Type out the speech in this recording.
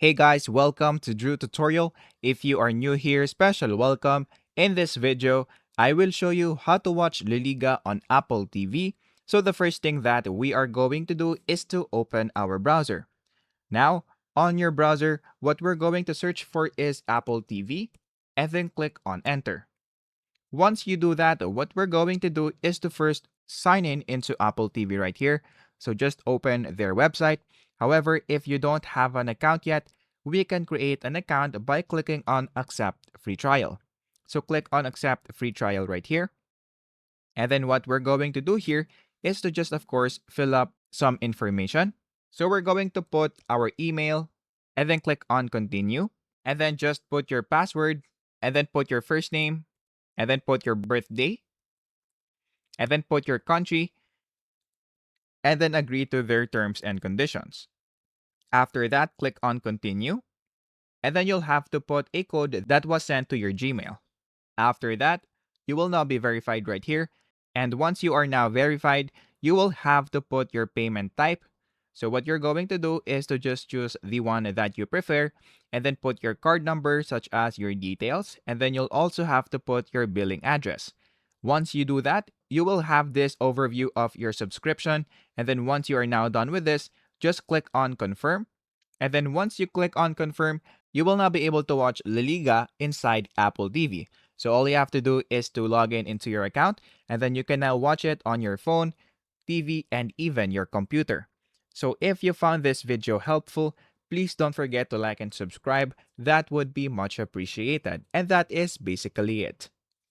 Hey guys, welcome to Drew Tutorial. If you are new here, special welcome. In this video, I will show you how to watch Liga on Apple TV. So the first thing that we are going to do is to open our browser. Now, on your browser, what we're going to search for is Apple TV and then click on enter. Once you do that, what we're going to do is to first sign in into Apple TV right here. So just open their website. However, if you don't have an account yet, we can create an account by clicking on accept free trial. So click on accept free trial right here. And then what we're going to do here is to just, of course, fill up some information. So we're going to put our email and then click on continue. And then just put your password and then put your first name and then put your birthday and then put your country and then agree to their terms and conditions. After that, click on continue and then you'll have to put a code that was sent to your Gmail. After that, you will now be verified right here. And once you are now verified, you will have to put your payment type. So what you're going to do is to just choose the one that you prefer and then put your card number such as your details. And then you'll also have to put your billing address. Once you do that, you will have this overview of your subscription. And then once you are now done with this, just click on confirm. And then once you click on confirm, you will now be able to watch La Liga inside Apple TV. So all you have to do is to log in into your account and then you can now watch it on your phone, TV, and even your computer. So if you found this video helpful, please don't forget to like and subscribe. That would be much appreciated. And that is basically it.